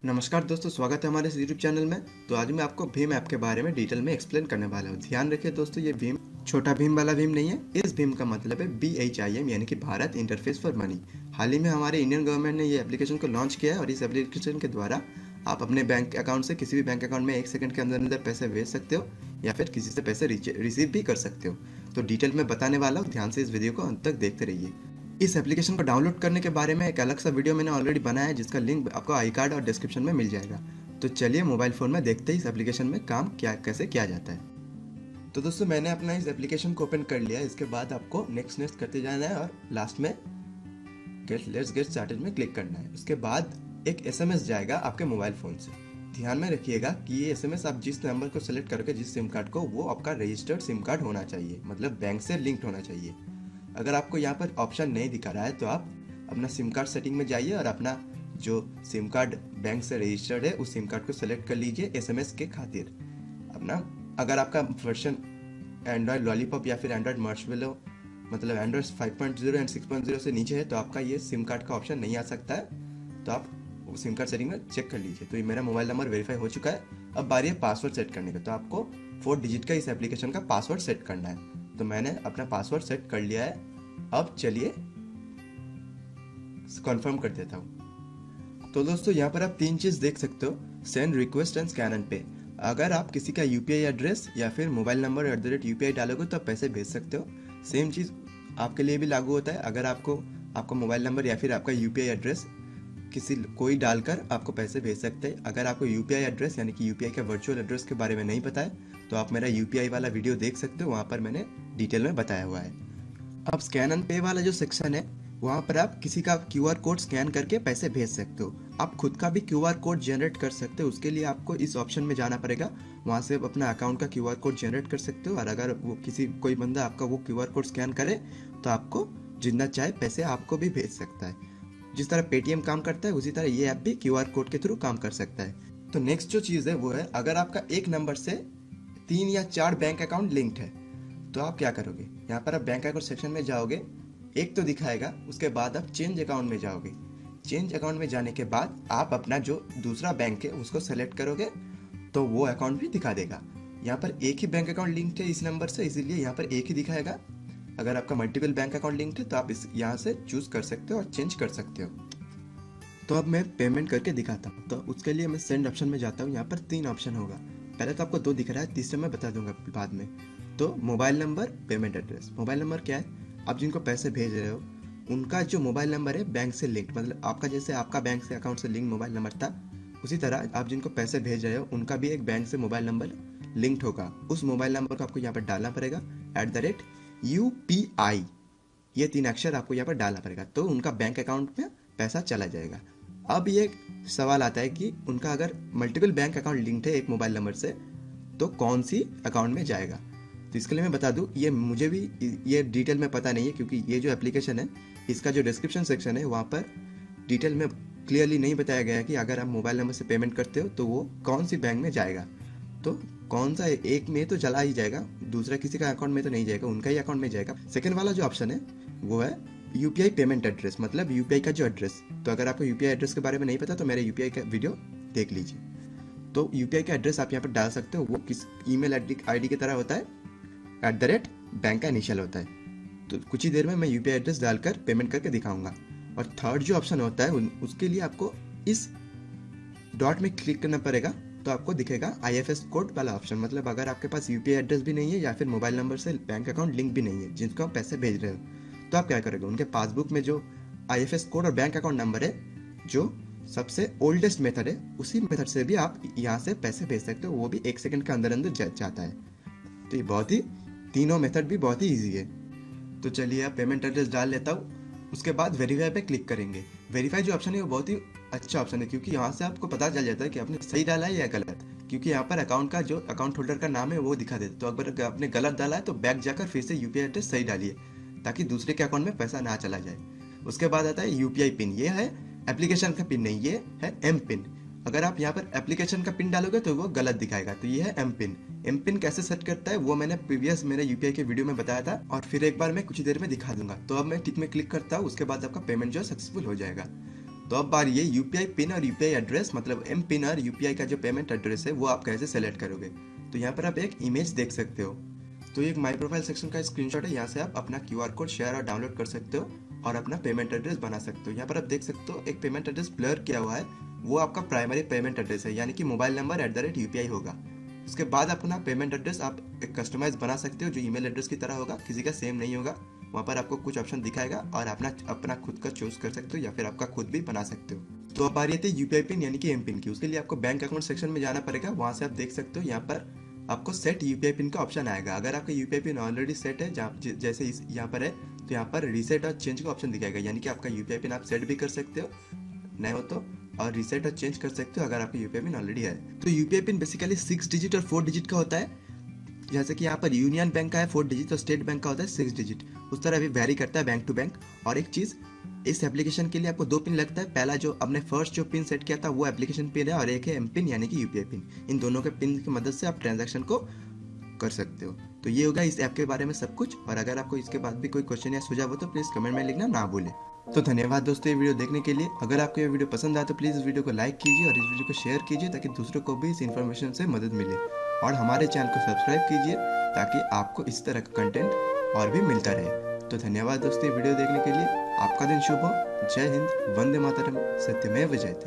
नमस्कार दोस्तों, स्वागत है हमारे इस यूट्यूब चैनल में। तो आज मैं आपको भीम ऐप के बारे में डिटेल में एक्सप्लेन करने वाला हूँ। ध्यान रखिए दोस्तों, ये भीम छोटा भीम वाला भीम नहीं है। इस भीम का मतलब है BHIM यानी कि भारत इंटरफेस फॉर मनी। हाल ही में हमारे इंडियन गवर्नमेंट ने ये एप्लीकेशन को लॉन्च किया है और इस एप्लीकेशन के द्वारा आप अपने बैंक अकाउंट से किसी भी बैंक अकाउंट में 1 सेकंड के अंदर अंदर पैसे भेज सकते हो या फिर किसी से पैसे रिसीव भी कर सकते हो। तो डिटेल में बताने वाला हूँ, ध्यान से इस वीडियो को अंत तक देखते रहिए। इस एप्लीकेशन को डाउनलोड करने के बारे में एक अलग सा वीडियो मैंने ऑलरेडी बनाया है, जिसका लिंक आपको आई कार्ड और डिस्क्रिप्शन में मिल जाएगा। तो चलिए मोबाइल फ़ोन में देखते ही इस एप्लीकेशन में काम कैसे किया जाता है। तो दोस्तों, मैंने अपना इस एप्लीकेशन को ओपन कर लिया। इसके बाद आपको नेक्स्ट करते जाना है और लास्ट में लेट्स गेट स्टार्टेड में क्लिक करना है। उसके बाद एक SMS जाएगा आपके मोबाइल फ़ोन से। ध्यान में रखिएगा कि ये SMS आप जिस नंबर को सेलेक्ट करोगे, जिस सिम कार्ड को, वो आपका रजिस्टर्ड सिम कार्ड होना चाहिए, मतलब बैंक से लिंक्ड होना चाहिए। अगर आपको यहाँ पर ऑप्शन नहीं दिखा रहा है तो आप अपना सिम कार्ड सेटिंग में जाइए और अपना जो सिम कार्ड बैंक से रजिस्टर्ड है उस सिम कार्ड को सेलेक्ट कर लीजिए SMS के खातिर अपना। अगर आपका वर्जन एंड्रॉयड लॉलीपॉप या फिर एंड्रॉयड मार्शमेलो, मतलब एंड्रॉयड 5.0 एंड 6.0 से नीचे है, तो आपका ये सिम कार्ड का ऑप्शन नहीं आ सकता है। तो आप सिम कार्ड सेटिंग में चेक कर लीजिए। तो ये मेरा मोबाइल नंबर वेरीफाई हो चुका है। अब बारी है पासवर्ड सेट करने का। तो आपको 4 डिजिट का इस एप्लीकेशन का पासवर्ड सेट करना है। तो मैंने अपना पासवर्ड सेट कर लिया है। अब चलिए कंफर्म कर देता हूँ। तो दोस्तों, यहाँ पर आप 3 चीज़ देख सकते हो, send, request and scan and पे। अगर आप किसी का UPI एड्रेस या फिर मोबाइल नंबर @UPI डालोगे तो आप पैसे भेज सकते हो। सेम चीज़ आपके लिए भी लागू होता है। अगर आपका मोबाइल नंबर या फिर आपका UPI एड्रेस कोई डालकर आपको पैसे भेज सकते हैं। अगर आपको UPI एड्रेस यानी कि UPI के वर्चुअल एड्रेस के बारे में नहीं पता है तो आप मेरा UPI वाला वीडियो देख सकते हो, वहाँ पर मैंने डिटेल में बताया हुआ है। अब स्कैन एंड पे वाला जो सेक्शन है, वहाँ पर आप किसी का QR कोड स्कैन करके पैसे भेज सकते हो। आप खुद का भी QR कोड जनरेट कर सकते हो। उसके लिए आपको इस ऑप्शन में जाना पड़ेगा। वहाँ से अपना अकाउंट का QR कोड जनरेट कर सकते हो। और अगर वो कोई बंदा आपका वो QR कोड स्कैन करे तो आपको जितना चाहे पैसे आपको भी भेज सकता है। जिस तरह पेटीएम काम करता है उसी तरह ये ऐप भी QR कोड के थ्रू काम कर सकता है। तो नेक्स्ट जो चीज़ है वो है, अगर आपका एक नंबर से 3 या 4 बैंक अकाउंट लिंक्ड है तो आप क्या करोगे। यहाँ पर आप बैंक अकाउंट सेक्शन में जाओगे, एक तो दिखाएगा। उसके बाद आप चेंज अकाउंट में जाओगे। चेंज अकाउंट में जाने के बाद आप अपना जो दूसरा बैंक है उसको सेलेक्ट करोगे तो वो अकाउंट भी दिखा देगा। यहाँ पर एक ही बैंक अकाउंट लिंक्ड है इस नंबर से, इसीलिए यहाँ पर एक ही दिखाएगा। अगर आपका मल्टीपल बैंक अकाउंट लिंक्ड है तो आप यहाँ से चूज कर सकते हो और चेंज कर सकते हो। तो अब मैं पेमेंट करके दिखाता हूँ। तो उसके लिए मैं सेंड ऑप्शन में जाता हूँ। यहाँ पर 3 ऑप्शन होगा। पहले तो आपको 2 दिख रहा है, तीसरा मैं बता दूंगा बाद में। तो mobile number, payment address. Mobile number क्या है, आप जिनको पैसे भेज रहे हो उनका जो मोबाइल नंबर है बैंक से लिंक, मतलब आपका जैसे आपका बैंक से अकाउंट से लिंक मोबाइल नंबर था, उसी तरह आप जिनको पैसे भेज रहे हो उनका भी एक बैंक से मोबाइल नंबर लिंक्ड होगा। उस मोबाइल नंबर को आपको यहाँ पर डालना पड़ेगा, @UPI। ये 3 अक्षर आपको यहाँ पर डालना पड़ेगा, तो उनका बैंक अकाउंट में पैसा चला जाएगा। अब ये सवाल आता है कि उनका अगर मल्टीपल बैंक अकाउंट लिंक्ड है एक मोबाइल नंबर से तो कौन सी अकाउंट में जाएगा। तो इसके लिए मैं बता दूं, ये मुझे भी ये डिटेल में पता नहीं है, क्योंकि ये जो एप्लीकेशन है इसका जो डिस्क्रिप्शन सेक्शन है वहाँ पर डिटेल में क्लियरली नहीं बताया गया है कि अगर आप मोबाइल नंबर से पेमेंट करते हो तो वो कौन सी बैंक में जाएगा। तो कौन सा एक में तो चला ही जाएगा, दूसरा किसी का अकाउंट में तो नहीं जाएगा, उनका ही अकाउंट में जाएगा। सेकेंड वाला जो ऑप्शन है वो है UPI पेमेंट एड्रेस, मतलब UPI का जो एड्रेस। तो अगर आपको UPI एड्रेस के बारे में नहीं पता तो मेरे UPI का वीडियो देख लीजिए। तो UPI का एड्रेस आप यहाँ पर डाल सकते हो। वो किस ईमेल ID की तरह होता है, @बैंक का इनिशियल होता है। तो कुछ ही देर में मैं UPI एड्रेस डालकर पेमेंट करके दिखाऊंगा। और थर्ड जो ऑप्शन होता है उसके लिए आपको इस डॉट में क्लिक करना पड़ेगा। तो आपको दिखेगा IFS कोड वाला ऑप्शन, मतलब अगर आपके पास UPI एड्रेस भी नहीं है या फिर मोबाइल नंबर से बैंक अकाउंट लिंक भी नहीं है जिनको आप पैसे भेज रहे हो, तो आप क्या करोगे, उनके पासबुक में जो IFS कोड और बैंक अकाउंट नंबर है, जो सबसे ओल्डेस्ट मेथड है, उसी मेथड से भी आप यहाँ से पैसे भेज सकते हो। वो भी 1 सेकंड के अंदर अंदर जाता है। तो ये बहुत ही, तीनों मेथड भी बहुत ही ईजी है। तो चलिए आप पेमेंट एड्रेस डाल लेता हूँ। उसके बाद वेरीफाई पे क्लिक करेंगे। वेरीफाई जो ऑप्शन है वो बहुत ही अच्छा ऑप्शन है, क्योंकि यहाँ से आपको पता चल जाता है कि आपने सही डाला है या गलत, क्योंकि यहाँ पर अकाउंट का जो अकाउंट होल्डर का नाम है वो दिखा देता है। तो अगर आपने गलत डाला है तो बैक जाकर फिर से UPI एड्रेस सही डालिए, ताकि दूसरे के अकाउंट में पैसा ना चला जाए। उसके बाद आता है UPI पिन। ये है एप्लीकेशन का पिन नहीं, ये है M पिन। अगर आप यहाँ पर एप्लीकेशन का पिन डालोगे तो वो गलत दिखाएगा। तो ये है M पिन। M पिन कैसे सेट करता है वो मैंने प्रीवियस मेरे UPI के वीडियो में बताया था, और फिर एक बार मैं कुछ देर में दिखा दूंगा। तो अब मैं टिक में क्लिक करता हूँ। उसके बाद आपका पेमेंट जो है सक्सेसफुल हो जाएगा। तो अब बारी ये यूपीआई पिन और यूपीआई एड्रेस, मतलब एम पिन और यूपीआई का जो पेमेंट एड्रेस है वो आप कैसे सेलेक्ट करोगे। तो यहाँ पर आप एक इमेज देख सकते हो। तो ये एक माई प्रोफाइल सेक्शन का स्क्रीनशॉट है। यहाँ से आप अपना क्यूआर कोड शेयर और डाउनलोड कर सकते हो और अपना पेमेंट एड्रेस बना सकते हो। यहाँ पर आप देख सकते हो एक पेमेंट एड्रेस ब्लर किया हुआ है, वो आपका प्राइमरी पेमेंट एड्रेस है, यानी कि मोबाइल नंबर @UPI होगा। उसके बाद अपना पेमेंट एड्रेस आप एक कस्टमाइज बना सकते हो जो ईमेल एड्रेस की तरह होगा, किसी का सेम नहीं होगा। वहाँ पर आपको कुछ ऑप्शन दिखाएगा और अपना खुद का चूज कर सकते हो या फिर आपका खुद भी बना सकते हो। तो अब आ रही थी यूपीआई पिन यानी कि एम पिन की। उसके लिए आपको बैंक अकाउंट सेक्शन में जाना पड़ेगा। वहाँ से आप देख सकते हो यहाँ पर आपको सेट यूपीआई पिन का ऑप्शन आएगा। अगर आपका यूपीआई पिन ऑलरेडी सेट है, जैसे यहाँ पर है, तो यहाँ पर रीसेट और चेंज का ऑप्शन दिखाएगा, यानी कि आपका यूपीआई पिन आप सेट भी कर सकते हो नहीं हो तो, और रीसेट और चेंज कर सकते हो अगर आपका यूपीआई पिन ऑलरेडी है। तो यूपीआई पिन बेसिकली 6 डिजिट और 4 डिजिट का होता है। जैसे कि यहाँ पर यूनियन बैंक का है 4 डिजिट और स्टेट बैंक का होता है 6 डिजिट। उस तरह भी वेरी करता है बैंक टू बैंक। और एक चीज़, इस एप्लीकेशन के लिए आपको 2 पिन लगता है। पहला जो आपने फर्स्ट जो पिन सेट किया था वो एप्लीकेशन पिन है, और एक है एम पिन यानी कि यूपीआई पिन। इन दोनों के पिन की मदद से आप ट्रांजैक्शन को कर सकते हो। तो ये होगा इस ऐप के बारे में सब कुछ। और अगर आपको इसके बाद भी कोई क्वेश्चन या सुझाव हो तो प्लीज़ कमेंट में लिखना ना भूलें। तो धन्यवाद दोस्तों ये वीडियो देखने के लिए। अगर आपको ये वीडियो पसंद आए तो प्लीज़ इस वीडियो को लाइक कीजिए और इस वीडियो को शेयर कीजिए ताकि दूसरों को भी इस इन्फॉर्मेशन से मदद मिले। और हमारे चैनल को सब्सक्राइब कीजिए ताकि आपको इस तरह का कंटेंट और भी मिलता रहे। तो धन्यवाद दोस्तों ये वीडियो देखने के लिए। आपका दिन शुभ हो। जय हिंद, वंदे मातरम, सत्यमेव जयते।